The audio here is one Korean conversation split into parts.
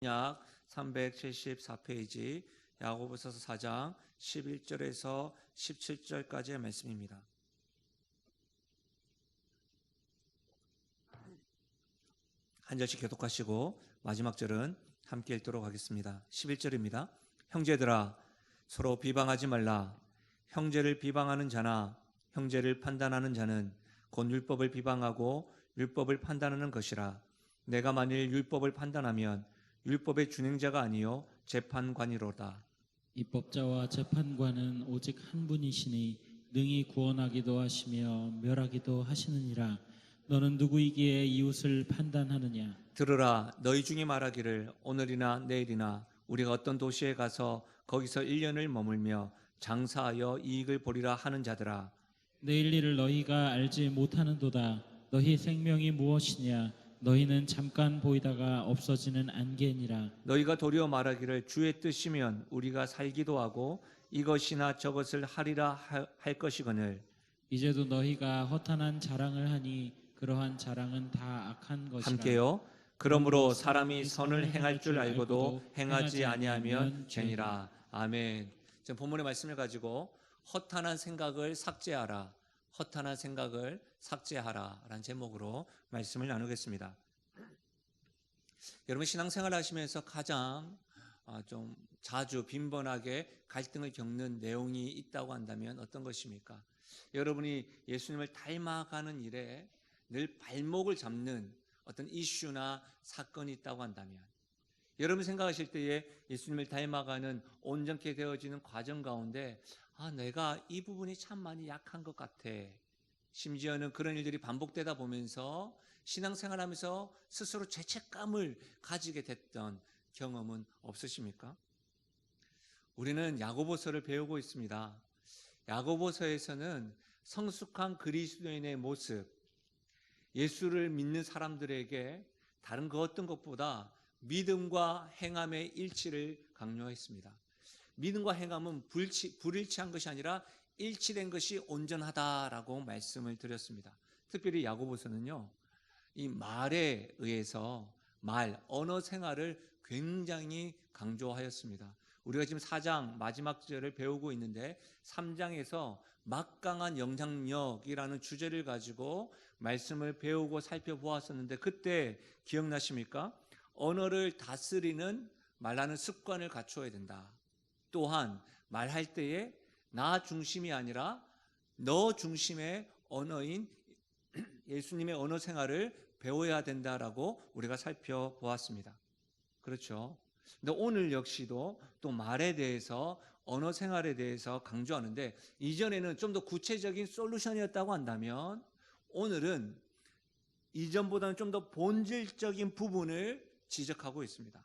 약 374페이지 야고보서 4장 11절에서 17절까지의 말씀입니다. 한 절씩 교독하시고 마지막 절은 함께 읽도록 하겠습니다. 11절입니다. 형제들아 서로 비방하지 말라. 형제를 비방하는 자나 형제를 판단하는 자는 곧 율법을 비방하고 율법을 판단하는 것이라. 내가 만일 율법을 판단하면 율법의 준행자가 아니요 재판관이로다. 입법자와 재판관은 오직 한 분이시니 능히 구원하기도 하시며 멸하기도 하시느니라. 너는 누구이기에 이웃을 판단하느냐? 들으라. 너희 중에 말하기를 오늘이나 내일이나 우리가 어떤 도시에 가서 거기서 1년을 머물며 장사하여 이익을 보리라 하는 자들아. 내일 일을 너희가 알지 못하는도다. 너희 생명이 무엇이냐? 너희는 잠깐 보이다가 없어지는 안개니라. 너희가 도리어 말하기를 주의 뜻이면 우리가 살기도 하고 이것이나 저것을 하리라 할 것이거늘. 이제도 너희가 허탄한 자랑을 하니 그러한 자랑은 다 악한 것이라. 함께요. 그러므로 사람이 선을 행할 줄 알고도 행하지 아니하면 죄니라. 아멘. 지금 본문의 말씀을 가지고 허탄한 생각을 삭제하라. 허탄한 생각을 삭제하라 라는 제목으로 말씀을 나누겠습니다. 여러분 신앙생활 하시면서 가장 좀 자주 빈번하게 갈등을 겪는 내용이 있다고 한다면 어떤 것입니까? 여러분이 예수님을 닮아가는 일에 늘 발목을 잡는 어떤 이슈나 사건이 있다고 한다면, 여러분 생각하실 때에 예수님을 닮아가는 온전케 되어지는 과정 가운데 내가 이 부분이 참 많이 약한 것 같아. 심지어는 그런 일들이 반복되다 보면서 신앙생활하면서 스스로 죄책감을 가지게 됐던 경험은 없으십니까? 우리는 야고보서를 배우고 있습니다. 야고보서에서는 성숙한 그리스도인의 모습, 예수를 믿는 사람들에게 다른 그 어떤 것보다 믿음과 행함의 일치를 강조했습니다. 믿음과 행함은 불일치한 것이 아니라 일치된 것이 온전하다라고 말씀을 드렸습니다. 특별히 야고보서는요, 이 말에 의해서 언어 생활을 굉장히 강조하였습니다. 우리가 지금 4장 마지막 절을 배우고 있는데 3장에서 막강한 영향력이라는 주제를 가지고 말씀을 배우고 살펴보았었는데, 그때 기억나십니까? 언어를 다스리는 말하는 습관을 갖추어야 된다. 또한 말할 때에 나 중심이 아니라 너 중심의 언어인 예수님의 언어 생활을 배워야 된다라고 우리가 살펴보았습니다. 그렇죠? 근데 오늘 역시도 또 말에 대해서 언어 생활에 대해서 강조하는데, 이전에는 좀 더 구체적인 솔루션이었다고 한다면 오늘은 이전보다는 좀 더 본질적인 부분을 지적하고 있습니다.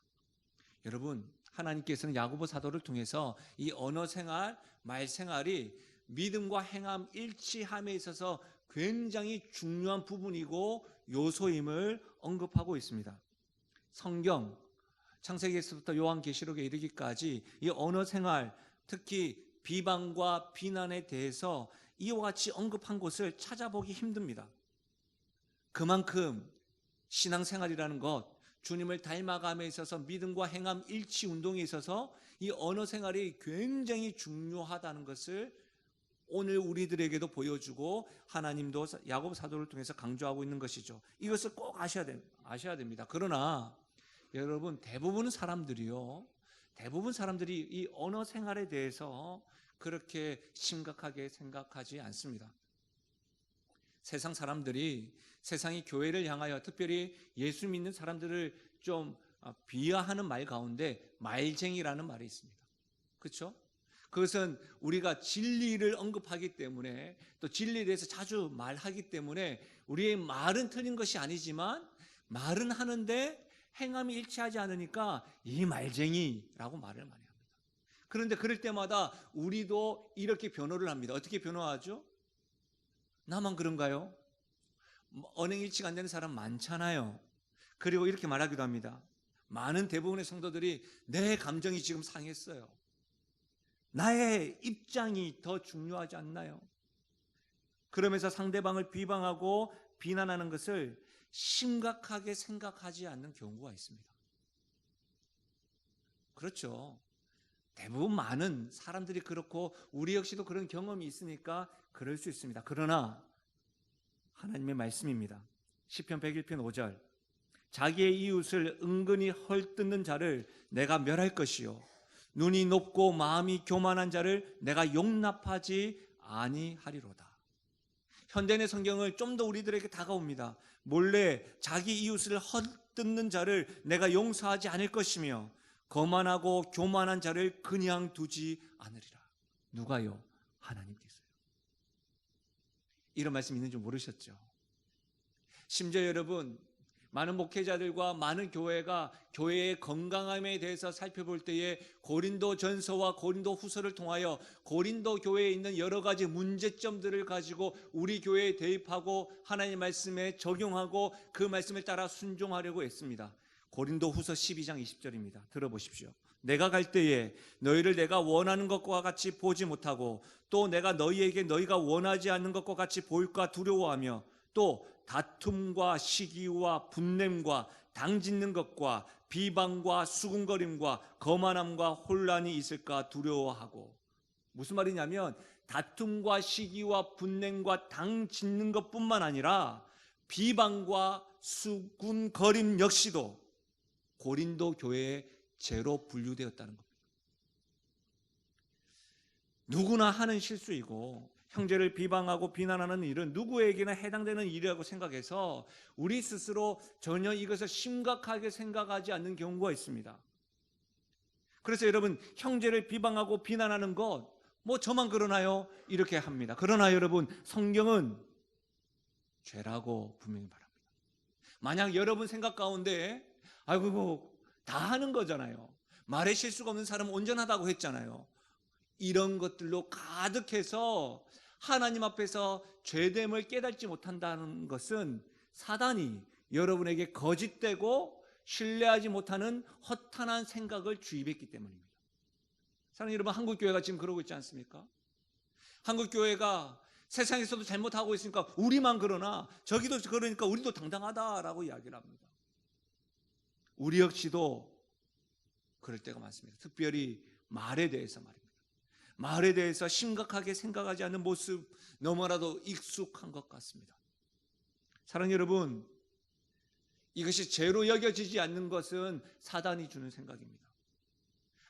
여러분, 하나님께서는 야고보 사도를 통해서 이 언어 생활, 말 생활이 믿음과 행함 일치함에 있어서 굉장히 중요한 부분이고 요소임을 언급하고 있습니다. 성경 창세기에서부터 요한계시록에 이르기까지 이 언어 생활, 특히 비방과 비난에 대해서 이와 같이 언급한 곳을 찾아보기 힘듭니다. 그만큼 신앙생활이라는 것, 주님을 닮아감에 있어서 믿음과 행함 일치 운동에 있어서 이 언어 생활이 굉장히 중요하다는 것을 오늘 우리들에게도 보여주고 하나님도 야고보 사도를 통해서 강조하고 있는 것이죠. 이것을 꼭 아셔야 됩니다. 그러나 여러분, 대부분 사람들이 이 언어 생활에 대해서 그렇게 심각하게 생각하지 않습니다. 세상 사람들이 세상이 교회를 향하여, 특별히 예수 믿는 사람들을 좀 비하하는 말 가운데 말쟁이라는 말이 있습니다. 그렇죠? 그것은 우리가 진리를 언급하기 때문에, 또 진리에 대해서 자주 말하기 때문에 우리의 말은 틀린 것이 아니지만 말은 하는데 행함이 일치하지 않으니까 이 말쟁이라고 말을 많이 합니다. 그런데 그럴 때마다 우리도 이렇게 변호를 합니다. 어떻게 변호하죠? 나만 그런가요? 언행 일치가 안 되는 사람 많잖아요. 그리고 이렇게 말하기도 합니다. 많은 대부분의 성도들이 내 감정이 지금 상했어요. 나의 입장이 더 중요하지 않나요? 그러면서 상대방을 비방하고 비난하는 것을 심각하게 생각하지 않는 경우가 있습니다. 그렇죠. 대부분 많은 사람들이 그렇고 우리 역시도 그런 경험이 있으니까 그럴 수 있습니다. 그러나 하나님의 말씀입니다. 시편 101편 5절. 자기의 이웃을 은근히 헐뜯는 자를 내가 멸할 것이요 눈이 높고 마음이 교만한 자를 내가 용납하지 아니하리로다. 현대의 성경을 좀 더 우리들에게 다가옵니다. 몰래 자기 이웃을 헐뜯는 자를 내가 용서하지 않을 것이며 거만하고 교만한 자를 그냥 두지 않으리라. 누가요? 하나님께서요. 이런 말씀 있는 줄 모르셨죠? 심지어 여러분, 많은 목회자들과 많은 교회가 교회의 건강함에 대해서 살펴볼 때에 고린도 전서와 고린도 후서를 통하여 고린도 교회에 있는 여러 가지 문제점들을 가지고 우리 교회에 대입하고 하나님의 말씀에 적용하고 그 말씀을 따라 순종하려고 했습니다. 고린도 후서 12장 20절입니다. 들어보십시오. 내가 갈 때에 너희를 내가 원하는 것과 같이 보지 못하고 또 내가 너희에게 너희가 원하지 않는 것과 같이 보일까 두려워하며 또 다툼과 시기와 분냄과 당짓는 것과 비방과 수군거림과 거만함과 혼란이 있을까 두려워하고. 무슨 말이냐면 다툼과 시기와 분냄과 당짓는 것뿐만 아니라 비방과 수군거림 역시도 고린도 교회의 죄로 분류되었다는 겁니다. 누구나 하는 실수이고 형제를 비방하고 비난하는 일은 누구에게나 해당되는 일이라고 생각해서 우리 스스로 전혀 이것을 심각하게 생각하지 않는 경우가 있습니다. 그래서 여러분, 형제를 비방하고 비난하는 것, 뭐 저만 그러나요? 이렇게 합니다. 그러나 여러분, 성경은 죄라고 분명히 말합니다. 만약 여러분 생각 가운데 아이고 뭐 다 하는 거잖아요. 말에 실수가 없는 사람은 온전하다고 했잖아요. 이런 것들로 가득해서 하나님 앞에서 죄됨을 깨닫지 못한다는 것은 사단이 여러분에게 거짓되고 신뢰하지 못하는 허탄한 생각을 주입했기 때문입니다. 사랑하는 여러분, 한국교회가 지금 그러고 있지 않습니까? 한국교회가 세상에서도 잘못하고 있으니까 우리만 그러나 저기도 그러니까 우리도 당당하다라고 이야기를 합니다. 우리 역시도 그럴 때가 많습니다. 특별히 말에 대해서 말입니다. 말에 대해서 심각하게 생각하지 않는 모습 너무나도 익숙한 것 같습니다. 사랑하는 여러분, 이것이 죄로 여겨지지 않는 것은 사단이 주는 생각입니다.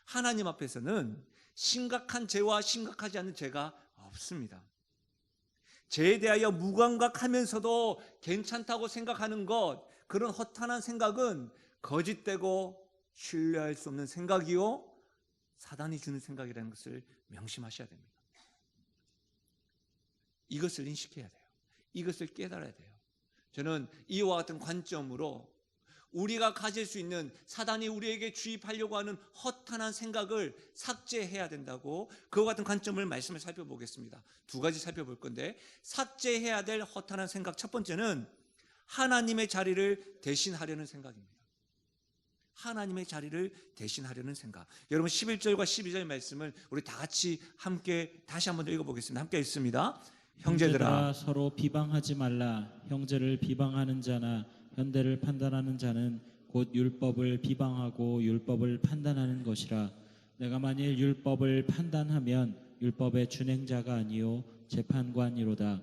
하나님 앞에서는 심각한 죄와 심각하지 않은 죄가 없습니다. 죄에 대하여 무감각하면서도 괜찮다고 생각하는 것, 그런 허탄한 생각은 거짓되고 신뢰할 수 없는 생각이요 사단이 주는 생각이라는 것을 명심하셔야 됩니다. 이것을 인식해야 돼요. 이것을 깨달아야 돼요. 저는 이와 같은 관점으로 우리가 가질 수 있는 사단이 우리에게 주입하려고 하는 허탄한 생각을 삭제해야 된다고, 그와 같은 관점을 말씀을 살펴보겠습니다. 두 가지 살펴볼 건데, 삭제해야 될 허탄한 생각, 첫 번째는 하나님의 자리를 대신하려는 생각입니다. 하나님의 자리를 대신하려는 생각. 여러분 11절과 12절 말씀을 우리 다 같이 함께 다시 한번 읽어보겠습니다. 함께 읽습니다. 형제들아 서로 비방하지 말라. 형제를 비방하는 자나 현대를 판단하는 자는 곧 율법을 비방하고 율법을 판단하는 것이라. 내가 만일 율법을 판단하면 율법의 준행자가 아니요 재판관이로다.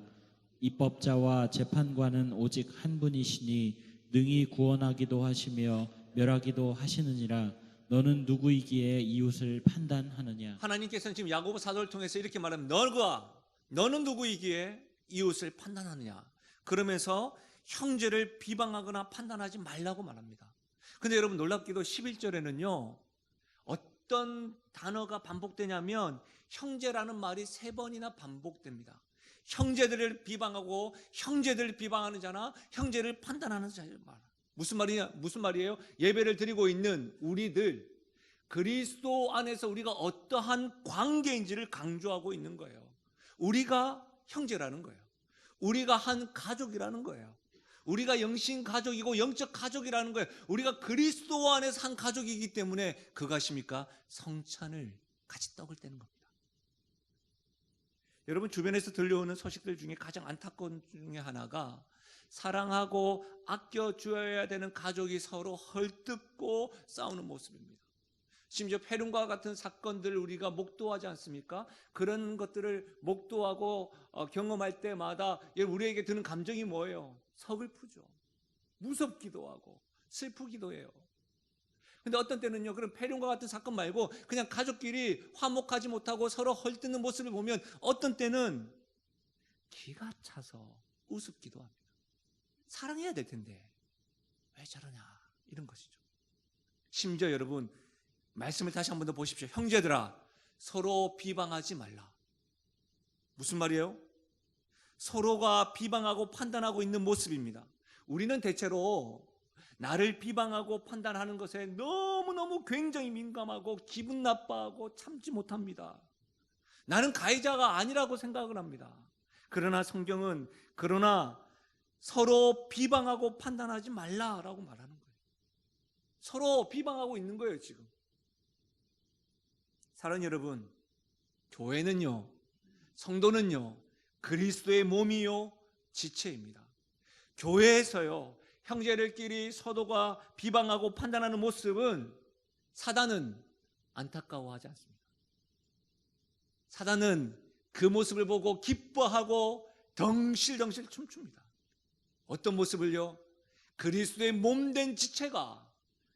입법자와 재판관은 오직 한 분이시니 능히 구원하기도 하시며 멸하기도 하시느니라. 너는 누구이기에 이웃을 판단하느냐? 하나님께서는 지금 야고보 사도를 통해서 이렇게 말합니다. 너는 누구이기에 이웃을 판단하느냐? 그러면서 형제를 비방하거나 판단하지 말라고 말합니다. 근데 여러분 놀랍게도 11절에는요 어떤 단어가 반복되냐면 형제라는 말이 3번이나 반복됩니다. 형제들을 비방하고 형제들을 비방하는 자나 형제를 판단하는 자를 말. 무슨 말이에요? 예배를 드리고 있는 우리들, 그리스도 안에서 우리가 어떠한 관계인지를 강조하고 있는 거예요. 우리가 형제라는 거예요. 우리가 한 가족이라는 거예요. 우리가 영신 가족이고 영적 가족이라는 거예요. 우리가 그리스도 안에서 한 가족이기 때문에 그것입니까? 성찬을 같이 떡을 떼는 겁니다. 여러분 주변에서 들려오는 소식들 중에 가장 안타까운 중에 하나가 사랑하고 아껴주어야 되는 가족이 서로 헐뜯고 싸우는 모습입니다. 심지어 페륜과 같은 사건들을 우리가 목도하지 않습니까? 그런 것들을 목도하고 경험할 때마다 우리에게 드는 감정이 뭐예요? 서글프죠. 무섭기도 하고 슬프기도 해요. 근데 어떤 때는요, 그런 페륜과 같은 사건 말고 그냥 가족끼리 화목하지 못하고 서로 헐뜯는 모습을 보면 어떤 때는 기가 차서 우습기도 합니다. 사랑해야 될 텐데 왜 저러냐, 이런 것이죠. 심지어 여러분, 말씀을 다시 한 번 더 보십시오. 형제들아, 서로 비방하지 말라. 무슨 말이에요? 서로가 비방하고 판단하고 있는 모습입니다. 우리는 대체로 나를 비방하고 판단하는 것에 너무너무 굉장히 민감하고 기분 나빠하고 참지 못합니다. 나는 가해자가 아니라고 생각을 합니다. 그러나 성경은 서로 비방하고 판단하지 말라라고 말하는 거예요. 서로 비방하고 있는 거예요, 지금. 사랑하는 여러분, 교회는요, 성도는요, 그리스도의 몸이요 지체입니다. 교회에서요, 형제들끼리 서로가 비방하고 판단하는 모습은 사단은 안타까워하지 않습니다. 사단은 그 모습을 보고 기뻐하고 덩실덩실 춤춥니다. 어떤 모습을요? 그리스도의 몸된 지체가,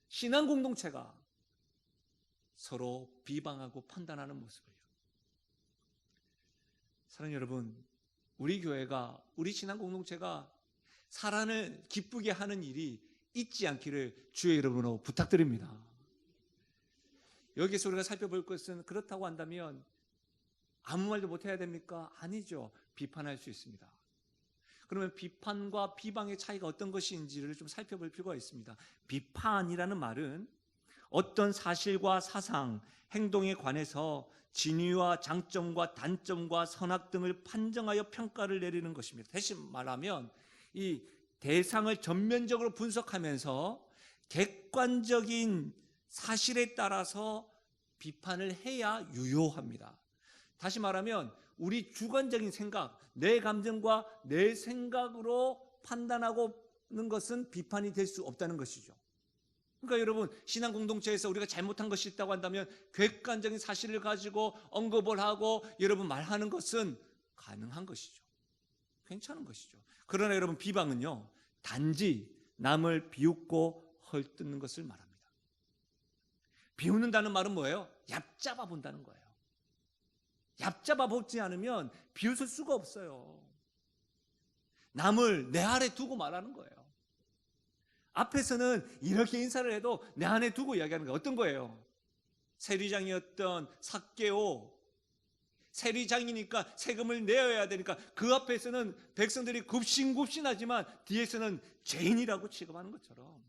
신앙 공동체가 서로 비방하고 판단하는 모습을요. 사랑하는 여러분, 우리 교회가, 우리 신앙 공동체가 사람을 기쁘게 하는 일이 있지 않기를 주의 이름으로 부탁드립니다. 여기서 우리가 살펴볼 것은, 그렇다고 한다면 아무 말도 못해야 됩니까? 아니죠. 비판할 수 있습니다. 그러면 비판과 비방의 차이가 어떤 것인지를 좀 살펴볼 필요가 있습니다. 비판이라는 말은 어떤 사실과 사상, 행동에 관해서 진위와 장점과 단점과 선악 등을 판정하여 평가를 내리는 것입니다. 대신 말하면 이 대상을 전면적으로 분석하면서 객관적인 사실에 따라서 비판을 해야 유효합니다. 다시 말하면 우리 주관적인 생각, 내 감정과 내 생각으로 판단하고는 것은 비판이 될 수 없다는 것이죠. 그러니까 여러분, 신앙 공동체에서 우리가 잘못한 것이 있다고 한다면 객관적인 사실을 가지고 언급을 하고 여러분 말하는 것은 가능한 것이죠. 괜찮은 것이죠. 그러나 여러분, 비방은요, 단지 남을 비웃고 헐뜯는 것을 말합니다. 비웃는다는 말은 뭐예요? 얕잡아 본다는 거예요. 얕잡아 보지 않으면 비웃을 수가 없어요. 남을 내 아래 두고 말하는 거예요. 앞에서는 이렇게 인사를 해도 내 안에 두고 이야기하는 거예요. 어떤 거예요? 세리장이었던 삭개오, 세리장이니까 세금을 내어야 되니까 그 앞에서는 백성들이 굽신굽신하지만 뒤에서는 죄인이라고 취급하는 것처럼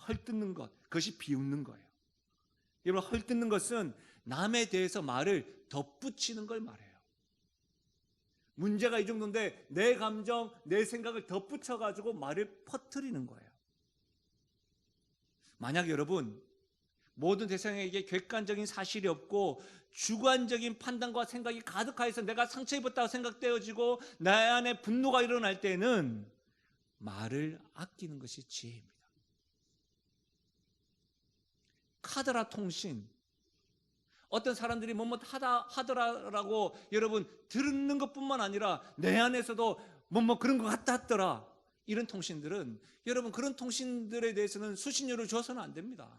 헐뜯는 것, 그것이 비웃는 거예요. 여러분, 헐뜯는 것은 남에 대해서 말을 덧붙이는 걸 말해요. 문제가 이 정도인데 내 감정, 내 생각을 덧붙여가지고 말을 퍼뜨리는 거예요. 만약 여러분, 모든 대상에게 객관적인 사실이 없고 주관적인 판단과 생각이 가득하여서 내가 상처 입었다고 생각되어지고 내 안에 분노가 일어날 때는 말을 아끼는 것이 지혜입니다. 카더라 통신, 어떤 사람들이 뭐뭐 하더라라고 여러분 듣는 것뿐만 아니라 내 안에서도 뭐뭐 그런 것 같다 하더라, 이런 통신들은 여러분, 그런 통신들에 대해서는 수신료를 줘서는 안 됩니다.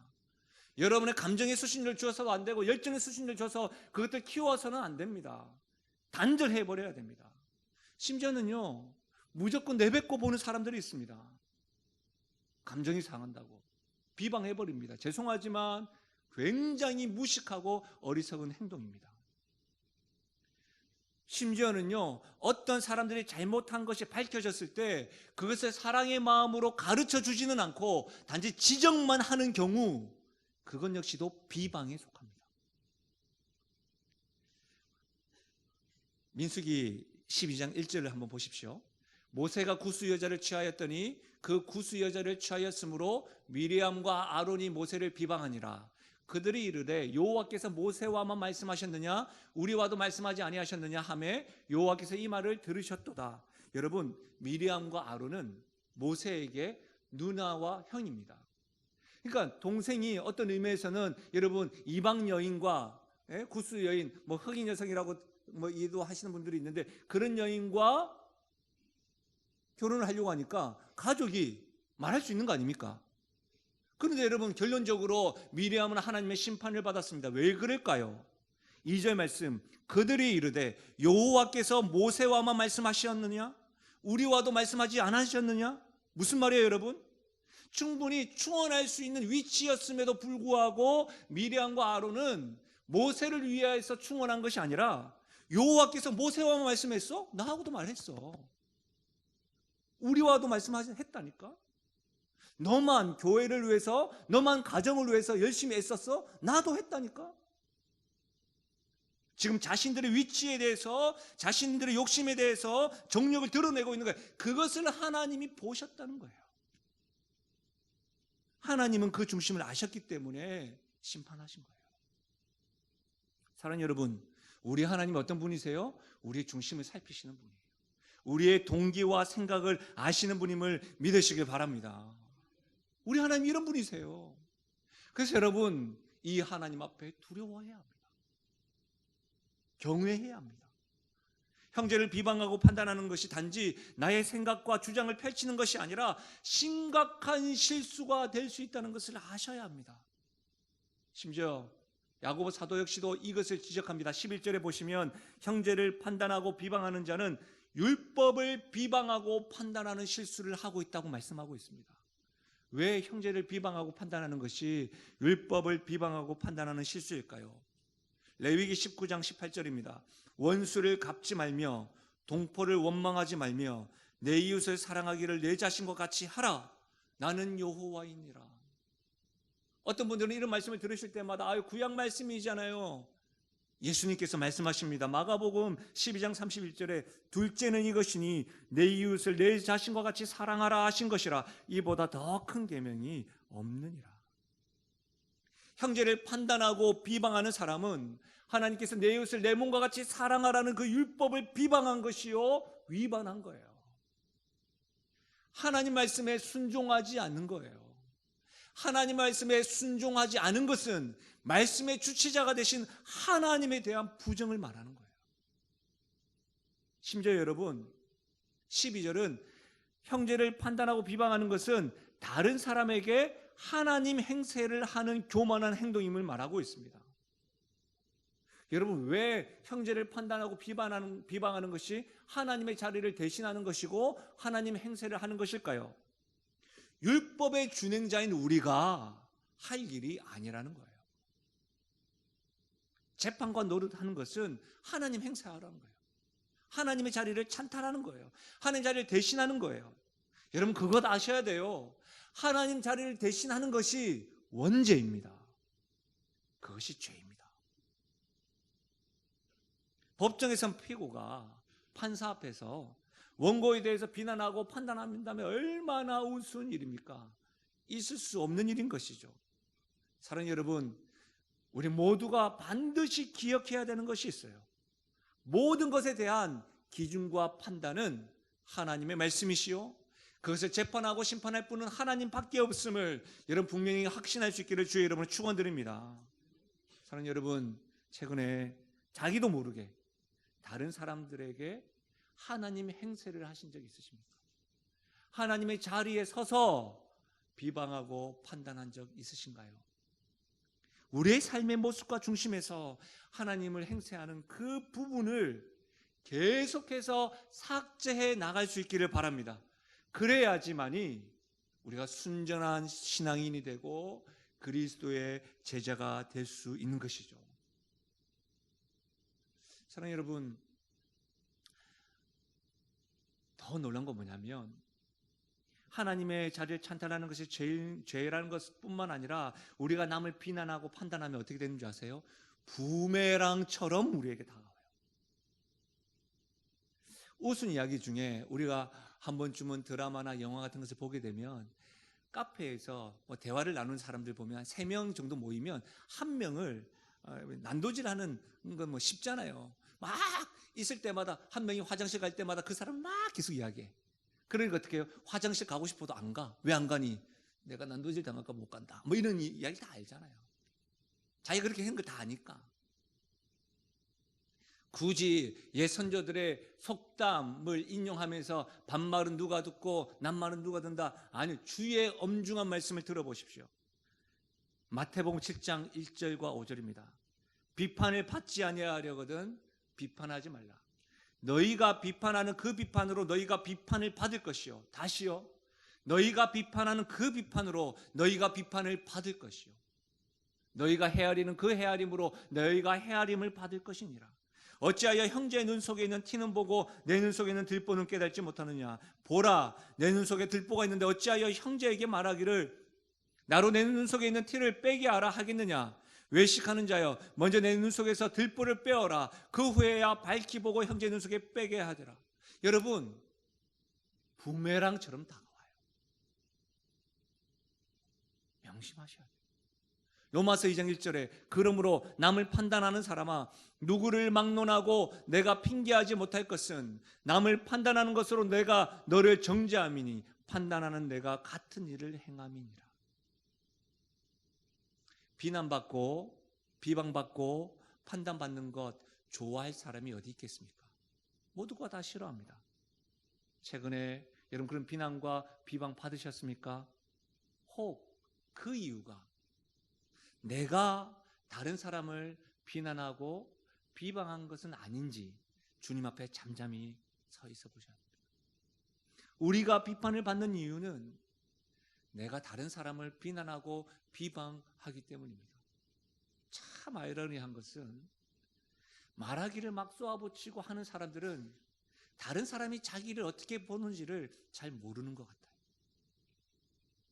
여러분의 감정의 수신료를 주어서도 안 되고 열정의 수신료를 줘서 그것들 키워서는 안 됩니다. 단절해버려야 됩니다. 심지어는요, 무조건 내뱉고 보는 사람들이 있습니다. 감정이 상한다고 비방해버립니다. 죄송하지만 굉장히 무식하고 어리석은 행동입니다. 심지어는요, 어떤 사람들이 잘못한 것이 밝혀졌을 때 그것을 사랑의 마음으로 가르쳐 주지는 않고 단지 지적만 하는 경우, 그것 역시도 비방에 속합니다. 민수기 12장 1절을 한번 보십시오. 모세가 구스 여자를 취하였더니 그 구스 여자를 취하였으므로 미리암과 아론이 모세를 비방하니라. 그들이 이르되 여호와께서 모세와만 말씀하셨느냐 우리와도 말씀하지 아니하셨느냐 하매 여호와께서 이 말을 들으셨도다. 여러분, 미리암과 아론은 모세에게 누나와 형입니다. 그러니까 동생이 어떤 의미에서는 여러분 이방 여인과 구스 여인, 뭐 흑인 여성이라고 뭐 이해도 하시는 분들이 있는데 그런 여인과 결혼을 하려고 하니까 가족이 말할 수 있는 거 아닙니까? 그런데 여러분 결론적으로 미리암은 하나님의 심판을 받았습니다. 왜 그럴까요? 2절 말씀, 그들이 이르되 여호와께서 모세와만 말씀하셨느냐? 우리와도 말씀하지 않으셨느냐? 무슨 말이에요 여러분? 충분히 충원할 수 있는 위치였음에도 불구하고 미리암과 아론은 모세를 위하여서 충원한 것이 아니라 여호와께서 모세와만 말씀했어? 나하고도 말했어. 우리와도 말씀했다니까. 너만 교회를 위해서, 너만 가정을 위해서 열심히 애썼어? 나도 했다니까. 지금 자신들의 위치에 대해서, 자신들의 욕심에 대해서 정력을 드러내고 있는 거예요. 그것을 하나님이 보셨다는 거예요. 하나님은 그 중심을 아셨기 때문에 심판하신 거예요. 사랑하는 여러분, 우리 하나님이 어떤 분이세요? 우리의 중심을 살피시는 분이에요. 우리의 동기와 생각을 아시는 분임을 믿으시길 바랍니다. 우리 하나님 이런 분이세요. 그래서 여러분, 이 하나님 앞에 두려워해야 합니다. 경외해야 합니다. 형제를 비방하고 판단하는 것이 단지 나의 생각과 주장을 펼치는 것이 아니라 심각한 실수가 될 수 있다는 것을 아셔야 합니다. 심지어 야고보 사도 역시도 이것을 지적합니다. 11절에 보시면 형제를 판단하고 비방하는 자는 율법을 비방하고 판단하는 실수를 하고 있다고 말씀하고 있습니다. 왜 형제를 비방하고 판단하는 것이 율법을 비방하고 판단하는 실수일까요? 레위기 19장 18절입니다. 원수를 갚지 말며 동포를 원망하지 말며 내 이웃을 사랑하기를 내 자신과 같이 하라. 나는 여호와이니라. 어떤 분들은 이런 말씀을 들으실 때마다 구약 말씀이잖아요. 예수님께서 말씀하십니다. 마가복음 12장 31절에 둘째는 이것이니 내 이웃을 내 자신과 같이 사랑하라 하신 것이라. 이보다 더 큰 계명이 없느니라. 형제를 판단하고 비방하는 사람은 하나님께서 내 이웃을 내 몸과 같이 사랑하라는 그 율법을 비방한 것이요, 위반한 거예요. 하나님 말씀에 순종하지 않는 거예요. 하나님 말씀에 순종하지 않은 것은 말씀의 주체자가 되신 하나님에 대한 부정을 말하는 거예요. 심지어 여러분, 12절은 형제를 판단하고 비방하는 것은 다른 사람에게 하나님 행세를 하는 교만한 행동임을 말하고 있습니다. 여러분, 왜 형제를 판단하고 비방하는 것이 하나님의 자리를 대신하는 것이고 하나님 행세를 하는 것일까요? 율법의 준행자인 우리가 할 일이 아니라는 거예요. 재판관 노릇하는 것은 하나님 행세하라는 거예요. 하나님의 자리를 찬탈하는 거예요. 하나님 자리를 대신하는 거예요. 여러분, 그것 아셔야 돼요. 하나님 자리를 대신하는 것이 원죄입니다. 그것이 죄입니다. 법정에선 피고가 판사 앞에서 원고에 대해서 비난하고 판단한다면 얼마나 우스운 일입니까? 있을 수 없는 일인 것이죠. 사랑하는 여러분, 우리 모두가 반드시 기억해야 되는 것이 있어요. 모든 것에 대한 기준과 판단은 하나님의 말씀이시요, 그것을 재판하고 심판할 분은 하나님밖에 없음을 여러분 분명히 확신할 수 있기를 주의 여러분을 축원드립니다. 사랑하는 여러분, 최근에 자기도 모르게 다른 사람들에게 하나님 행세를 하신 적 있으십니까? 하나님의 자리에 서서 비방하고 판단한 적 있으신가요? 우리의 삶의 모습과 중심에서 하나님을 행세하는 그 부분을 계속해서 삭제해 나갈 수 있기를 바랍니다. 그래야지만이 우리가 순전한 신앙인이 되고 그리스도의 제자가 될 수 있는 것이죠. 사랑하는 여러분, 더 놀란 건 뭐냐면 하나님의 자리를 찬탈하는 것이 죄라는 것뿐만 아니라 우리가 남을 비난하고 판단하면 어떻게 되는 줄 아세요? 부메랑처럼 우리에게 다가와요. 웃은 이야기 중에 우리가 한 번쯤은 드라마나 영화 같은 것을 보게 되면 카페에서 대화를 나누는 사람들 보면 3명 정도 모이면 한 명을 난도질하는 건 쉽잖아요. 막 있을 때마다 한 명이 화장실 갈 때마다 그 사람은 막 계속 이야기해. 그러니까 어떻게 해요? 화장실 가고 싶어도 안 가. 왜 안 가니? 내가 난도질 당할까 못 간다. 뭐 이런 이야기 다 알잖아요. 자기가 그렇게 한 거 다 아니까. 굳이 옛 선조들의 속담을 인용하면서 반말은 누가 듣고 낱말은 누가 듣는다. 아니, 주의 엄중한 말씀을 들어보십시오. 마태복음 7장 1절과 5절입니다. 비판을 받지 아니하려거든 비판하지 말라. 너희가 비판하는 그 비판으로 너희가 비판을 받을 것이요. 다시요. 너희가 비판하는 그 비판으로 너희가 비판을 받을 것이요. 너희가 헤아리는 그 헤아림으로 너희가 헤아림을 받을 것이니라. 어찌하여 형제의 눈 속에 있는 티는 보고 내 눈 속에 있는 들보는 깨닫지 못하느냐. 보라, 내 눈 속에 들보가 있는데 어찌하여 형제에게 말하기를 나로 내 눈 속에 있는 티를 빼게 하라 하겠느냐. 외식하는 자여, 먼저 내 눈 속에서 들보를 빼어라. 그 후에야 밝히 보고 형제 눈 속에 빼게 하더라. 여러분, 부메랑처럼 다가와요. 명심하셔야 돼요. 로마서 2장 1절에 그러므로 남을 판단하는 사람아, 누구를 막론하고 내가 핑계하지 못할 것은 남을 판단하는 것으로 내가 너를 정죄함이니 판단하는 내가 같은 일을 행함이니라. 비난받고 비방받고 판단받는 것 좋아할 사람이 어디 있겠습니까? 모두가 다 싫어합니다. 최근에 여러분 그런 비난과 비방 받으셨습니까? 혹 그 이유가 내가 다른 사람을 비난하고 비방한 것은 아닌지 주님 앞에 잠잠히 서 있어 보셔야 합니다. 우리가 비판을 받는 이유는 내가 다른 사람을 비난하고 비방하기 때문입니다. 참 아이러니한 것은 말하기를 막 쏘아붙이고 하는 사람들은 다른 사람이 자기를 어떻게 보는지를 잘 모르는 것 같아요.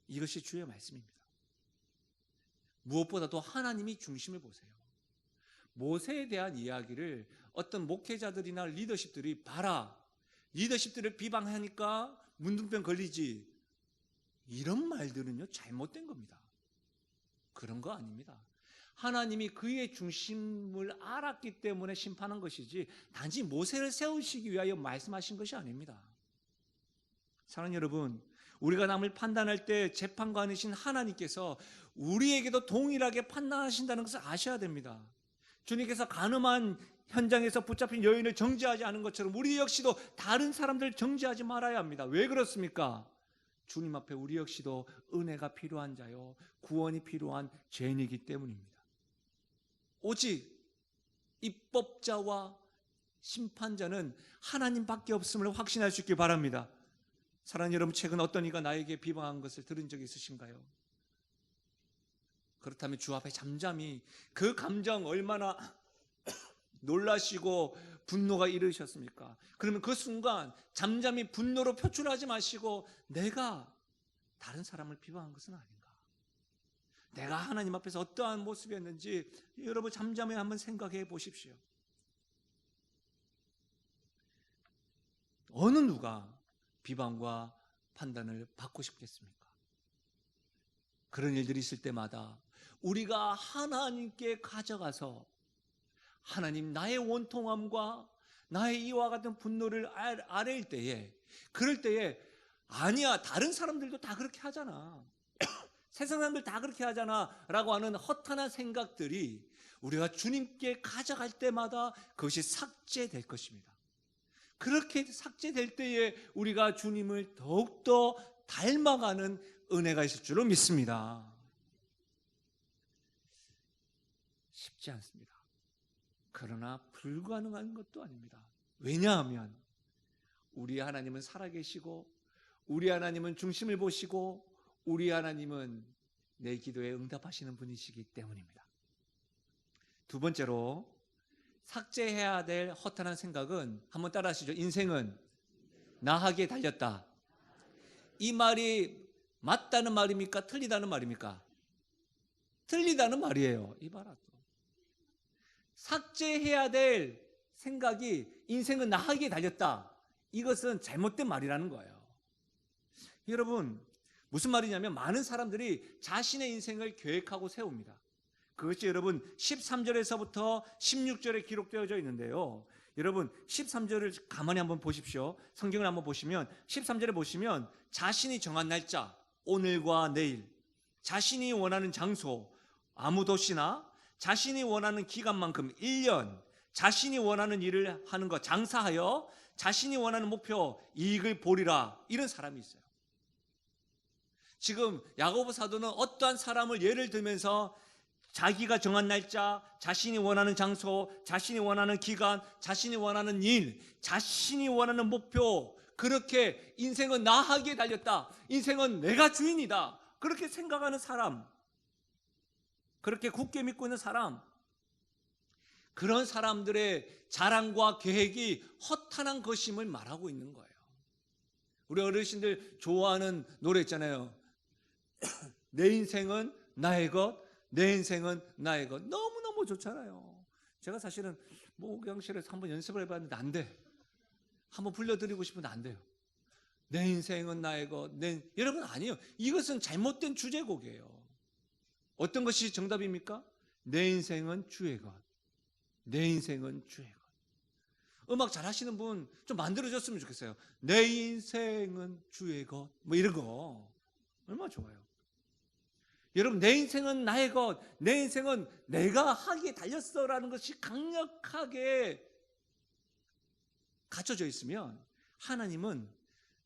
이것이 주의 말씀입니다. 무엇보다도 하나님이 중심을 보세요. 모세에 대한 이야기를 어떤 목회자들이나 리더십들이 봐라, 리더십들을 비방하니까 문둥병 걸리지, 이런 말들은요 잘못된 겁니다. 그런 거 아닙니다. 하나님이 그의 중심을 알았기 때문에 심판한 것이지 단지 모세를 세우시기 위하여 말씀하신 것이 아닙니다. 사랑하는 여러분, 우리가 남을 판단할 때 재판관이신 하나님께서 우리에게도 동일하게 판단하신다는 것을 아셔야 됩니다. 주님께서 간음한 현장에서 붙잡힌 여인을 정죄하지 않은 것처럼 우리 역시도 다른 사람들을 정죄하지 말아야 합니다. 왜 그렇습니까? 주님 앞에 우리 역시도 은혜가 필요한 자요, 구원이 필요한 죄인이기 때문입니다. 오직 입법자와 심판자는 하나님밖에 없음을 확신할 수 있길 바랍니다. 사랑하는 여러분, 최근 어떤 이가 나에게 비방한 것을 들은 적이 있으신가요? 그렇다면 주 앞에 잠잠히 그 감정 얼마나 놀라시고 분노가 이르셨습니까? 그러면 그 순간 잠잠히 분노로 표출하지 마시고 내가 다른 사람을 비방한 것은 아닌가? 내가 하나님 앞에서 어떠한 모습이었는지 여러분 잠잠히 한번 생각해 보십시오. 어느 누가 비방과 판단을 받고 싶겠습니까? 그런 일들이 있을 때마다 우리가 하나님께 가져가서 하나님, 나의 원통함과 나의 이와 같은 분노를 아뢰일 때에, 그럴 때에 아니야, 다른 사람들도 다 그렇게 하잖아, 세상 사람들 다 그렇게 하잖아 라고 하는 허탄한 생각들이 우리가 주님께 가져갈 때마다 그것이 삭제될 것입니다. 그렇게 삭제될 때에 우리가 주님을 더욱더 닮아가는 은혜가 있을 줄로 믿습니다. 쉽지 않습니다. 그러나 불가능한 것도 아닙니다. 왜냐하면 우리 하나님은 살아계시고 우리 하나님은 중심을 보시고 우리 하나님은 내 기도에 응답하시는 분이시기 때문입니다. 두 번째로 삭제해야 될 허탄한 생각은, 한번 따라 하시죠. 인생은 나하게 달렸다. 이 말이 맞다는 말입니까? 틀리다는 말입니까? 틀리다는 말이에요. 이 봐라. 삭제해야 될 생각이 인생은 나하게 달렸다. 이것은 잘못된 말이라는 거예요. 여러분, 무슨 말이냐면 많은 사람들이 자신의 인생을 계획하고 세웁니다. 그것이 여러분 13절에서부터 16절에 기록되어져 있는데요. 여러분 13절을 가만히 한번 보십시오. 성경을 한번 보시면 13절에 보시면 자신이 정한 날짜, 오늘과 내일, 자신이 원하는 장소, 아무 도시나 자신이 원하는 기간만큼 1년, 자신이 원하는 일을 하는 것, 장사하여 자신이 원하는 목표, 이익을 보리라, 이런 사람이 있어요. 지금 야고보 사도는 어떠한 사람을 예를 들면서 자기가 정한 날짜, 자신이 원하는 장소, 자신이 원하는 기간, 자신이 원하는 일, 자신이 원하는 목표, 그렇게 인생은 나하기에 달렸다, 인생은 내가 주인이다, 그렇게 생각하는 사람, 그렇게 굳게 믿고 있는 사람, 그런 사람들의 자랑과 계획이 허탄한 것임을 말하고 있는 거예요. 우리 어르신들 좋아하는 노래 있잖아요. 내 인생은 나의 것, 내 인생은 나의 것. 너무너무 좋잖아요. 제가 사실은 목양실에서 한번 연습을 해봤는데 안 돼. 한번 불러드리고 싶은데 안 돼요. 내 인생은 나의 것. 여러분, 아니에요. 이것은 잘못된 주제곡이에요. 어떤 것이 정답입니까? 내 인생은 주의 것. 내 인생은 주의 것. 음악 잘하시는 분 좀 만들어줬으면 좋겠어요. 내 인생은 주의 것. 뭐 이런 거 얼마나 좋아요. 여러분, 내 인생은 나의 것, 내 인생은 내가 하기에 달렸어라는 것이 강력하게 갖춰져 있으면 하나님은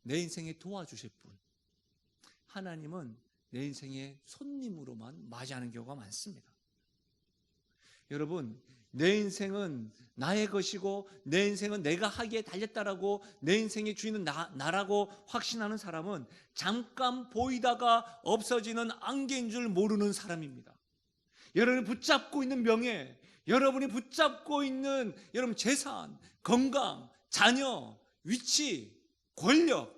내 인생에 도와주실 분, 하나님은 내 인생의 손님으로만 맞이하는 경우가 많습니다. 여러분, 내 인생은 나의 것이고 내 인생은 내가 하기에 달렸다라고, 내 인생의 주인은 나라고 확신하는 사람은 잠깐 보이다가 없어지는 안개인 줄 모르는 사람입니다. 여러분이 붙잡고 있는 명예, 여러분이 붙잡고 있는 여러분 재산, 건강, 자녀, 위치, 권력,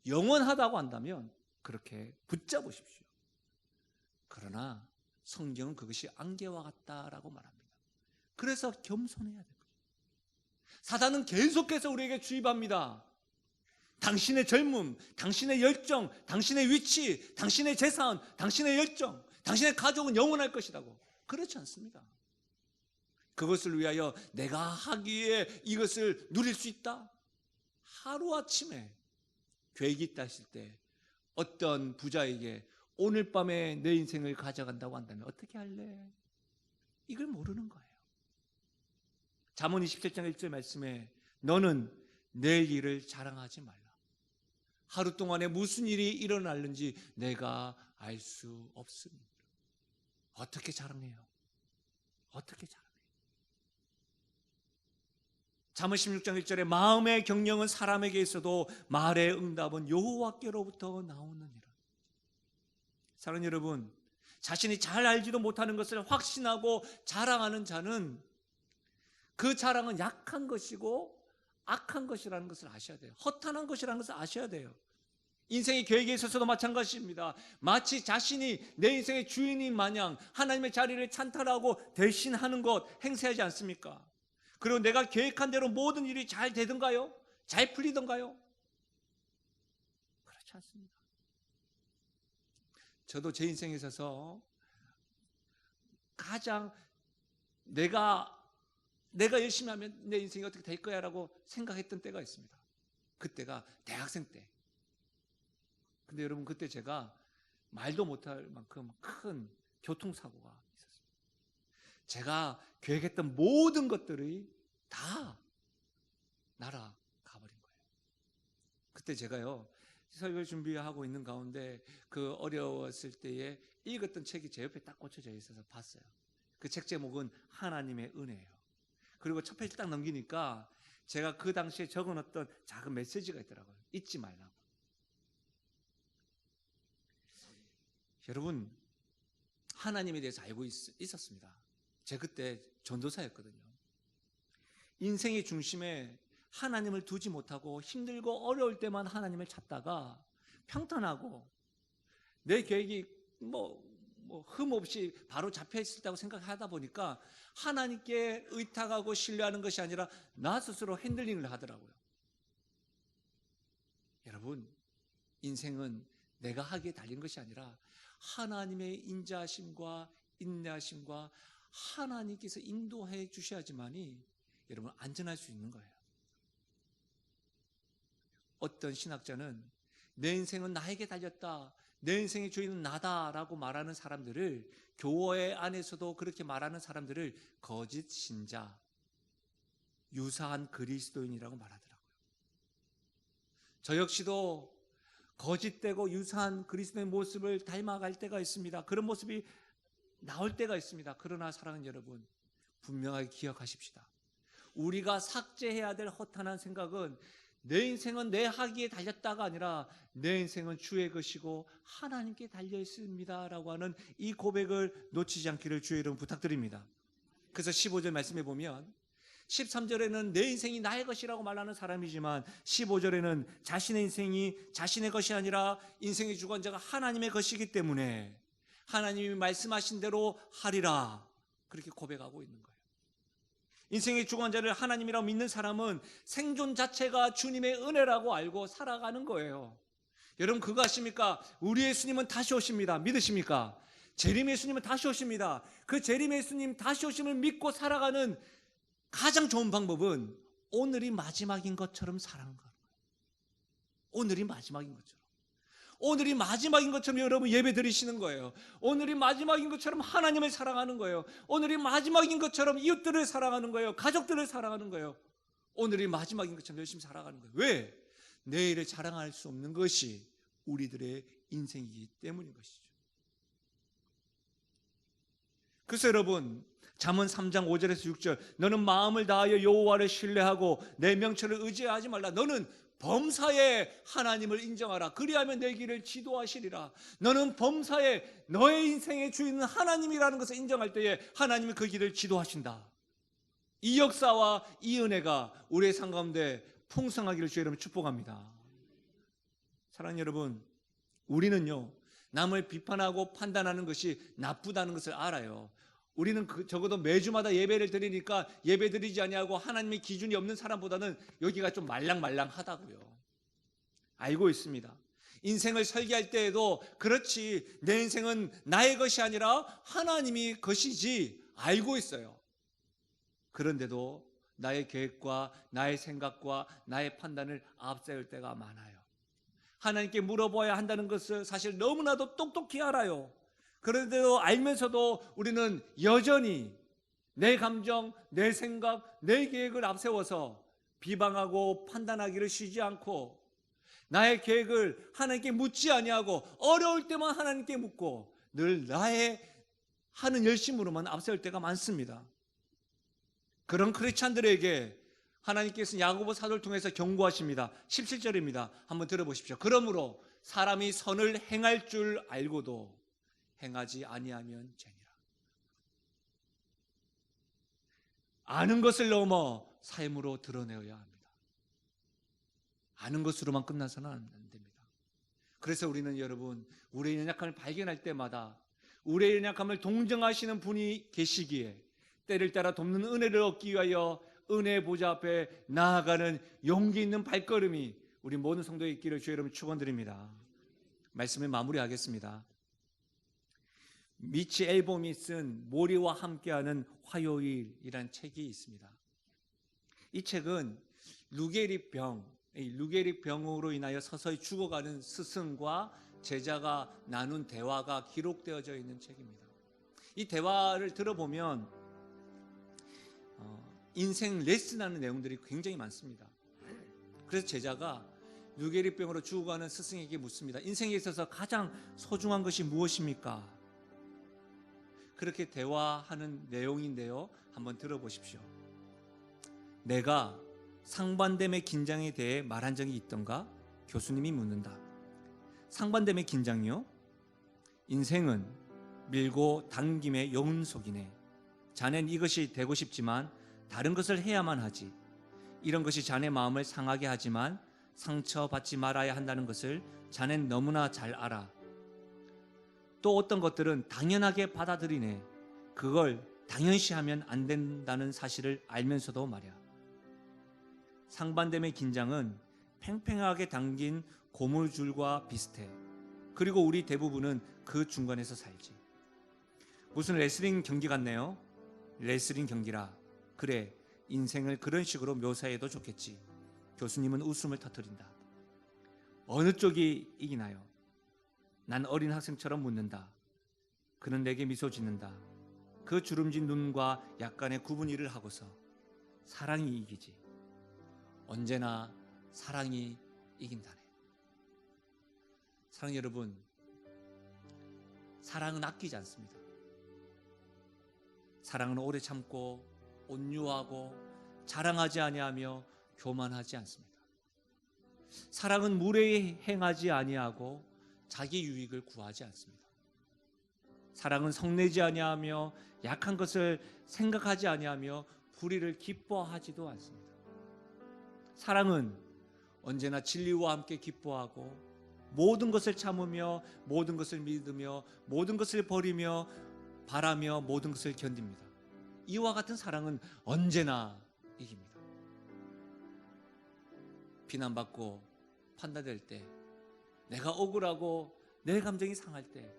영원하다고 한다면 그렇게 붙잡으십시오. 그러나 성경은 그것이 안개와 같다라고 말합니다. 그래서 겸손해야 됩니다. 사단은 계속해서 우리에게 주입합니다. 당신의 젊음, 당신의 열정, 당신의 위치, 당신의 재산, 당신의 열정, 당신의 가족은 영원할 것이라고. 그렇지 않습니다. 그것을 위하여 내가 하기에 이것을 누릴 수 있다? 하루아침에 계획이 있다 했을 때 어떤 부자에게 오늘 밤에 내 인생을 가져간다고 한다면 어떻게 할래? 이걸 모르는 거예요. 잠언 27장 1절 말씀에 너는 내일 일을 자랑하지 말라. 하루 동안에 무슨 일이 일어날는지 내가 알 수 없습니다. 어떻게 자랑해요? 어떻게 자랑해요? 잠언 16장 1절에 마음의 경영은 사람에게 있어도 말의 응답은 여호와께로부터 나오느니라. 사랑하는 여러분, 자신이 잘 알지도 못하는 것을 확신하고 자랑하는 자는 그 자랑은 약한 것이고 악한 것이라는 것을 아셔야 돼요. 허탄한 것이라는 것을 아셔야 돼요. 인생의 계획에 있어서도 마찬가지입니다. 마치 자신이 내 인생의 주인인 마냥 하나님의 자리를 찬탈하고 대신하는 것 행세하지 않습니까? 그리고 내가 계획한 대로 모든 일이 잘 되던가요? 잘 풀리던가요? 그렇지 않습니다. 저도 제 인생에 있어서 가장 내가 열심히 하면 내 인생이 어떻게 될 거야 라고 생각했던 때가 있습니다. 그때가 대학생 때. 근데 여러분, 그때 제가 말도 못할 만큼 큰 교통사고가 있었습니다. 제가 계획했던 모든 것들이 다 날아가 버린 거예요. 그때 제가요, 설교 준비하고 있는 가운데 그 어려웠을 때에 읽었던 책이 제 옆에 딱 꽂혀져 있어서 봤어요. 그 책 제목은 하나님의 은혜예요. 그리고 첫 페이지 딱 넘기니까 제가 그 당시에 적어놨던 작은 메시지가 있더라고요. 잊지 말라고. 여러분, 하나님에 대해서 알고 있었습니다. 제가 그때 전도사였거든요. 인생의 중심에 하나님을 두지 못하고 힘들고 어려울 때만 하나님을 찾다가 평탄하고 내 계획이 흠 없이 바로 잡혀 있었다고 생각하다 보니까 하나님께 의탁하고 신뢰하는 것이 아니라 나 스스로 핸들링을 하더라고요. 여러분, 인생은 내가 하기에 달린 것이 아니라 하나님의 인자하심과 인내하심과 하나님께서 인도해 주셔야지만이 여러분 안전할 수 있는 거예요. 어떤 신학자는 내 인생은 나에게 달렸다, 내 인생의 주인은 나다라고 말하는 사람들을, 교회 안에서도 그렇게 말하는 사람들을 거짓 신자, 유사한 그리스도인이라고 말하더라고요. 저 역시도 거짓되고 유사한 그리스도의 모습을 닮아갈 때가 있습니다. 그런 모습이 나올 때가 있습니다. 그러나 사랑하는 여러분, 분명하게 기억하십시다. 우리가 삭제해야 될 허탄한 생각은 내 인생은 내 하기에 달렸다가 아니라 내 인생은 주의 것이고 하나님께 달려 있습니다 라고 하는 이 고백을 놓치지 않기를 주의 이름 부탁드립니다. 그래서 15절 말씀해 보면 13절에는 내 인생이 나의 것이라고 말하는 사람이지만 15절에는 자신의 인생이 자신의 것이 아니라 인생의 주관자가 하나님의 것이기 때문에 하나님이 말씀하신 대로 하리라, 그렇게 고백하고 있는 거예요. 인생의 주관자를 하나님이라고 믿는 사람은 생존 자체가 주님의 은혜라고 알고 살아가는 거예요. 여러분 그거 아십니까? 우리 예수님은 다시 오십니다. 믿으십니까? 재림 예수님은 다시 오십니다. 그 재림 예수님 다시 오심을 믿고 살아가는 가장 좋은 방법은 오늘이 마지막인 것처럼 살아가는 거예요. 오늘이 마지막인 것처럼. 오늘이 마지막인 것처럼 여러분 예배 드리시는 거예요. 오늘이 마지막인 것처럼 하나님을 사랑하는 거예요. 오늘이 마지막인 것처럼 이웃들을 사랑하는 거예요. 가족들을 사랑하는 거예요. 오늘이 마지막인 것처럼 열심히 살아가는 거예요. 왜? 내일을 자랑할 수 없는 것이 우리들의 인생이기 때문인 것이죠. 그래서 여러분 잠언 3장 5절에서 6절, 너는 마음을 다하여 여호와를 신뢰하고 내 명철을 의지하지 말라. 너는 범사에 하나님을 인정하라. 그리하면 내 길을 지도하시리라. 너는 범사에 너의 인생의 주인은 하나님이라는 것을 인정할 때에 하나님이 그 길을 지도하신다. 이 역사와 이 은혜가 우리의 삶 가운데 풍성하기를 주의 이름으로 축복합니다. 사랑하는 여러분, 우리는요 남을 비판하고 판단하는 것이 나쁘다는 것을 알아요. 우리는 적어도 매주마다 예배를 드리니까 예배 드리지 아니하고 하나님의 기준이 없는 사람보다는 여기가 좀 말랑말랑하다고요. 알고 있습니다. 인생을 설계할 때에도 그렇지, 내 인생은 나의 것이 아니라 하나님이 것이지 알고 있어요. 그런데도 나의 계획과 나의 생각과 나의 판단을 앞세울 때가 많아요. 하나님께 물어봐야 한다는 것을 사실 너무나도 똑똑히 알아요. 그런데도 알면서도 우리는 여전히 내 감정, 내 생각, 내 계획을 앞세워서 비방하고 판단하기를 쉬지 않고 나의 계획을 하나님께 묻지 아니하고 어려울 때만 하나님께 묻고 늘 나의 하는 열심으로만 앞세울 때가 많습니다. 그런 크리스찬들에게 하나님께서는 야고보 사도를 통해서 경고하십니다. 17절입니다. 한번 들어보십시오. 그러므로 사람이 선을 행할 줄 알고도 행하지 아니하면 죄니라. 아는 것을 넘어 삶으로 드러내어야 합니다. 아는 것으로만 끝나서는 안 됩니다. 그래서 우리는 여러분, 우리의 연약함을 발견할 때마다 우리의 연약함을 동정하시는 분이 계시기에 때를 따라 돕는 은혜를 얻기 위하여 은혜의 보좌 앞에 나아가는 용기 있는 발걸음이 우리 모든 성도의 있기를 주의 이름으로 축원드립니다. 말씀을 마무리하겠습니다. 미치 앨범이 쓴 모리와 함께하는 화요일이라는 책이 있습니다. 이 책은 루게릭 병으로 인하여 서서히 죽어가는 스승과 제자가 나눈 대화가 기록되어져 있는 책입니다. 이 대화를 들어보면 인생 레슨하는 내용들이 굉장히 많습니다. 그래서 제자가 루게릭 병으로 죽어가는 스승에게 묻습니다. 인생에 있어서 가장 소중한 것이 무엇입니까? 그렇게 대화하는 내용인데요, 한번 들어보십시오. 내가 상반됨의 긴장에 대해 말한 적이 있던가? 교수님이 묻는다. 상반됨의 긴장이요? 인생은 밀고 당김의 연속이네. 자넨 이것이 되고 싶지만 다른 것을 해야만 하지. 이런 것이 자네 마음을 상하게 하지만 상처받지 말아야 한다는 것을 자넨 너무나 잘 알아. 또 어떤 것들은 당연하게 받아들이네. 그걸 당연시하면 안 된다는 사실을 알면서도 말이야. 상반됨의 긴장은 팽팽하게 당긴 고무줄과 비슷해. 그리고 우리 대부분은 그 중간에서 살지. 무슨 레슬링 경기 같네요. 레슬링 경기라. 그래, 인생을 그런 식으로 묘사해도 좋겠지. 교수님은 웃음을 터뜨린다. 어느 쪽이 이기나요? 난 어린 학생처럼 묻는다. 그는 내게 미소 짓는다. 그 주름진 눈과 약간의 구분일을 하고서 사랑이 이기지. 언제나 사랑이 이긴다네. 사랑 여러분, 사랑은 아끼지 않습니다. 사랑은 오래 참고 온유하고 자랑하지 아니하며 교만하지 않습니다. 사랑은 무례히 행하지 아니하고 자기 유익을 구하지 않습니다. 사랑은 성내지 아니하며 약한 것을 생각하지 아니하며 불의를 기뻐하지도 않습니다. 사랑은 언제나 진리와 함께 기뻐하고 모든 것을 참으며 모든 것을 믿으며 모든 것을 버리며 바라며 모든 것을 견딥니다. 이와 같은 사랑은 언제나 이깁니다. 비난받고 판단될 때, 내가 억울하고 내 감정이 상할 때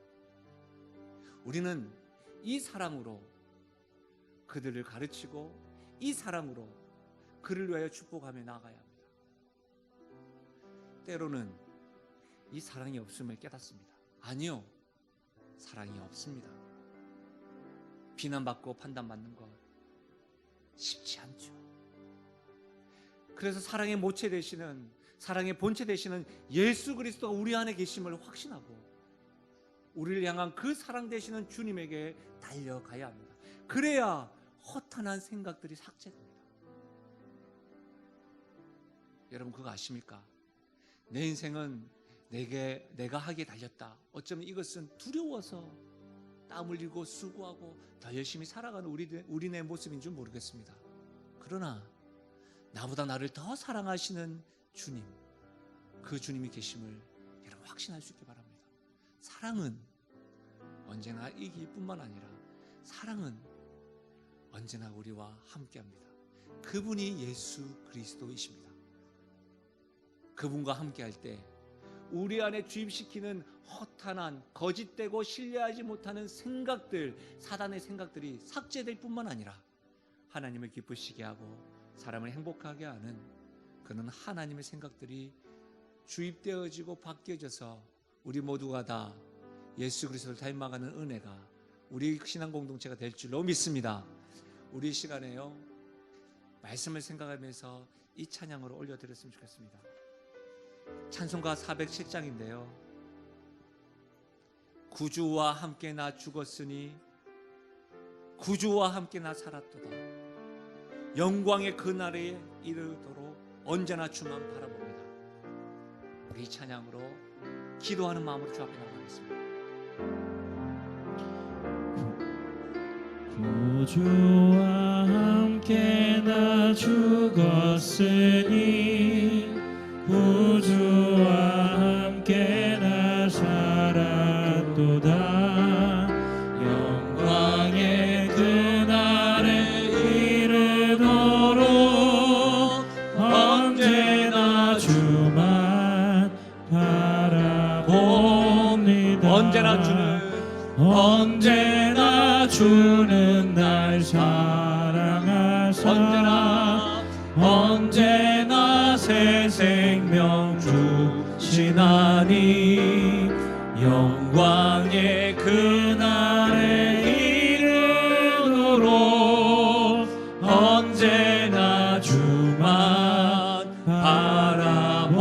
우리는 이 사랑으로 그들을 가르치고 이 사랑으로 그를 위하여 축복하며 나아가야 합니다. 때로는 이 사랑이 없음을 깨닫습니다. 아니요, 사랑이 없습니다. 비난받고 판단받는 것 쉽지 않죠. 그래서 사랑의 모체 되시는, 사랑의 본체 되시는 예수 그리스도가 우리 안에 계심을 확신하고 우리를 향한 그 사랑 되시는 주님에게 달려가야 합니다. 그래야 허탄한 생각들이 삭제됩니다. 여러분 그거 아십니까? 내 인생은 내가 하기에 달렸다. 어쩌면 이것은 두려워서 땀 흘리고 수고하고 더 열심히 살아가는 우리네 모습인 줄 모르겠습니다. 그러나 나보다 나를 더 사랑하시는 주님, 그 주님이 계심을 여러분 확신할 수 있기 바랍니다. 사랑은 언제나 이길 뿐만 아니라 사랑은 언제나 우리와 함께합니다. 그분이 예수 그리스도이십니다. 그분과 함께할 때 우리 안에 주입시키는 허탄한 거짓되고 신뢰하지 못하는 생각들, 사단의 생각들이 삭제될 뿐만 아니라 하나님을 기쁘시게 하고 사람을 행복하게 하는 그런 하나님의 생각들이 주입되어지고 바뀌어져서 우리 모두가 다 예수 그리스도를 닮아가는 은혜가 우리 신앙 공동체가 될 줄로 믿습니다. 우리 시간에요, 말씀을 생각하면서 이 찬양으로 올려드렸으면 좋겠습니다. 찬송가 407장인데요. 구주와 함께 나 죽었으니 구주와 함께 나 살았도다. 영광의 그날에 이르도록 언제나 주만 바라봅니다. 우리 이 찬양으로 기도하는 마음으로 주 앞에 나가겠습니다. 구주와 함께 나 죽었으니 구주와 함께 나 살았도다. 영광의 그날에 이르도록 언제나 주만 바라봅니다. 언제나 주는 날 사랑하사 언제나 새 생명 주시나니 영광의 그날에 이르도록 언제나 주만 바라봅니다.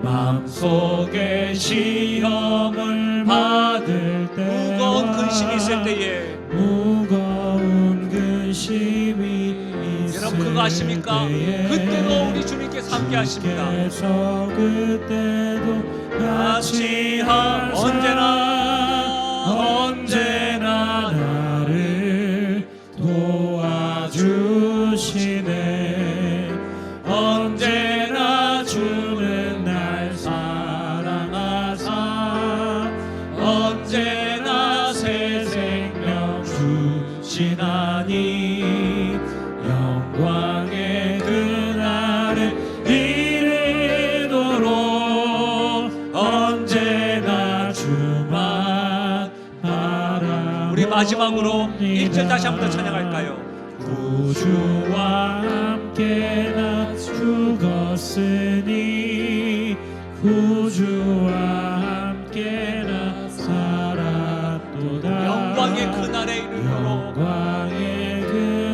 마음속에 시험을 받을 때 무거운 근심이 있을 때에 무거운 근심이 있을 여러분 그거 아십니까? 그때도 우리 주님께서 함께 하십니다. 그때도 같이 언제나 나를 도와주시네. 언제나 주는 날 사랑하사 언제나 새 생명 주시나니 영광의 그날에 이르도록 언제나 주만 바라봅니다. 우리 마지막으로 1절 다시 한번 더 찬양할까요? 구주와 함께 나 죽었으니 구주 그날에 이르도록 영광의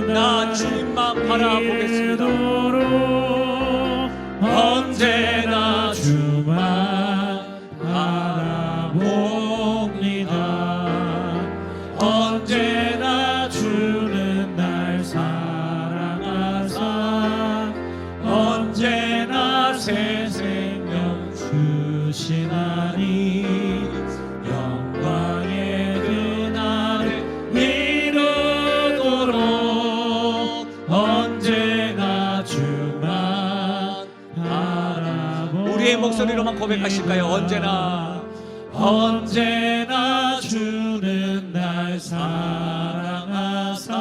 나 그날에 주님만 바라보겠습니다. 이르도록 언제나 주만 바라봅니다. 언제나 주는 날 사랑하사 언제나 새 생명 주시나니 영광의 그날에 이르도록 언제나 주만 바라봅니다. 우리의 목소리로만 고백하실까요? 언제나 주는 날 사랑하사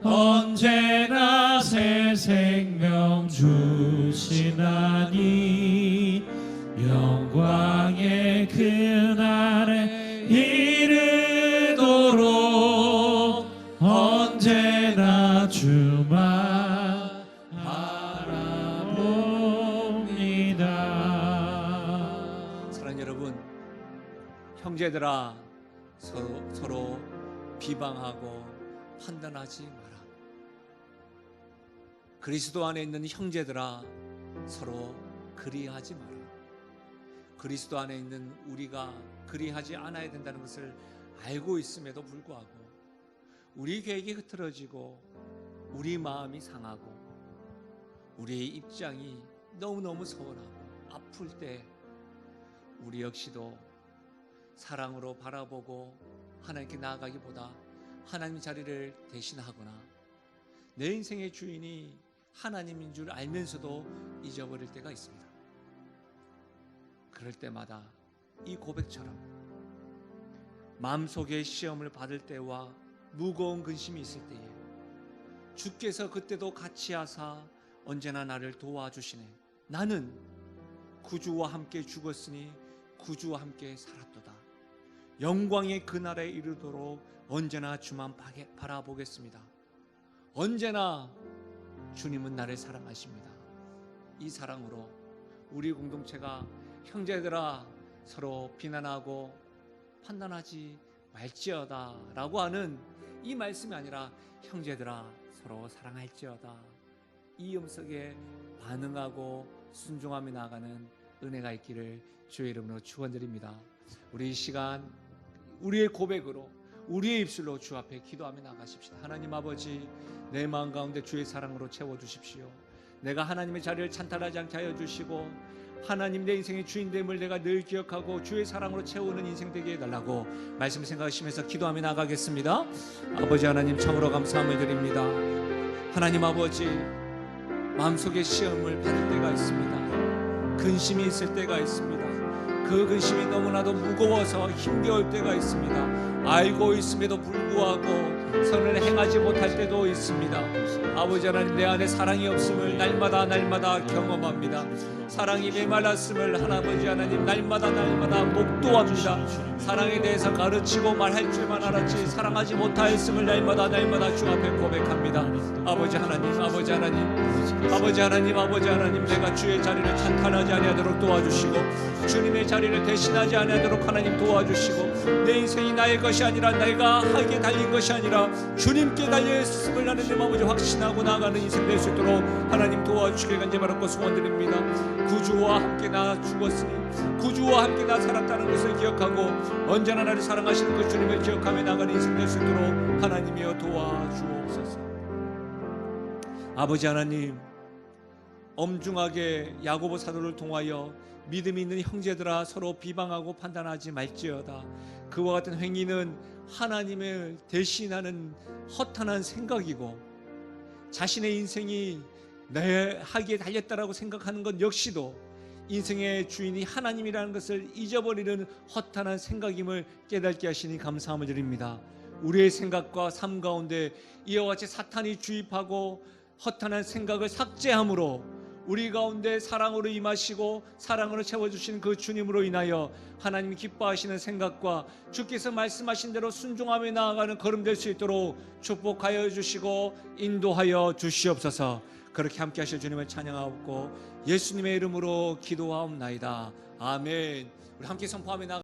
언제나 새 생명 주시나니 영광의 그날에 이르도록 언제나 주만 바라봅니다. 사랑하는 여러분, 형제들아 서로 비방하고 판단하지 마라. 그리스도 안에 있는 형제들아 서로 그리하지 마라. 그리스도 안에 있는 우리가 그리하지 않아야 된다는 것을 알고 있음에도 불구하고 우리 계획이 흐트러지고 우리 마음이 상하고 우리의 입장이 너무너무 서운하고 아플 때 우리 역시도 사랑으로 바라보고 하나님께 나아가기보다 하나님 자리를 대신하거나 내 인생의 주인이 하나님인 줄 알면서도 잊어버릴 때가 있습니다. 그럴 때마다 이 고백처럼 마음속에 시험을 받을 때와 무거운 근심이 있을 때에 주께서 그때도 같이 하사 언제나 나를 도와주시네. 나는 구주와 함께 죽었으니 구주와 함께 살았도다. 영광의 그날에 이르도록 언제나 주만 바라보겠습니다. 언제나 주님은 나를 사랑하십니다. 이 사랑으로 우리 공동체가 형제들아 서로 비난하고 판단하지 말지어다 라고 하는 이 말씀이 아니라 형제들아 서로 사랑할지어다, 이 음성에 반응하고 순종하며 나아가는 은혜가 있기를 주의 이름으로 축원드립니다. 우리 이 시간 우리의 고백으로 우리의 입술로 주 앞에 기도하며 나가십시다. 하나님 아버지, 내 마음 가운데 주의 사랑으로 채워주십시오. 내가 하나님의 자리를 찬탈하지 않게 하여 주시고 하나님 내 인생의 주인됨을 내가 늘 기억하고 주의 사랑으로 채우는 인생 되게 해달라고 말씀 생각하시면서 기도하며 나가겠습니다. 아버지 하나님, 참으로 감사함을 드립니다. 하나님 아버지, 마음속에 시험을 받을 때가 있습니다. 근심이 있을 때가 있습니다. 그 근심이 너무나도 무거워서 힘겨울 때가 있습니다. 알고 있음에도 불구하고 선을 행하지 못할 때도 있습니다. 아버지 하나님, 내 안에 사랑이 없음을 날마다 경험합니다. 사랑이 메말랐음을 아버지 하나님 날마다 목도합니다. 사랑에 대해서 가르치고 말할 줄만 알았지 사랑하지 못하였음을 날마다 주 앞에 고백합니다. 아버지 하나님, 내가 주의 자리를 찬탈하지 아니하도록 도와주시고 주님의 자리를 대신하지 아니하도록 하나님 도와주시고, 내 인생이 나의 것이 아니라 내가 하기에 달린 것이 아니라 주님께 달려있음을 하나님 아버지 확신하고 나아가는 인생 될 수 있도록 하나님 도와주시길 간절히 소원드립니다. 구주와 함께 나 죽었으니 구주와 함께 나 살았다는 것을 기억하고 언제나 나를 사랑하시는 그 주님을 기억하며 나아가는 인생 될 수 있도록 하나님이여 도와주옵소서. 아버지 하나님, 엄중하게 야고보 사도를 통하여 믿음이 있는 형제들아 서로 비방하고 판단하지 말지어다. 그와 같은 행위는 하나님을 대신하는 허탄한 생각이고 자신의 인생이 내 하기에 달렸다라고 생각하는 것 역시도 인생의 주인이 하나님이라는 것을 잊어버리는 허탄한 생각임을 깨닫게 하시니 감사함을 드립니다. 우리의 생각과 삶 가운데 이와 같이 사탄이 주입하고 허탄한 생각을 삭제함으로 우리 가운데 사랑으로 임하시고 사랑으로 채워주신 그 주님으로 인하여 하나님이 기뻐하시는 생각과 주께서 말씀하신 대로 순종하며 나아가는 걸음 될 수 있도록 축복하여 주시고 인도하여 주시옵소서. 그렇게 함께 하실 주님을 찬양하옵고 예수님의 이름으로 기도하옵나이다. 아멘. 우리 함께 선포하며 나아가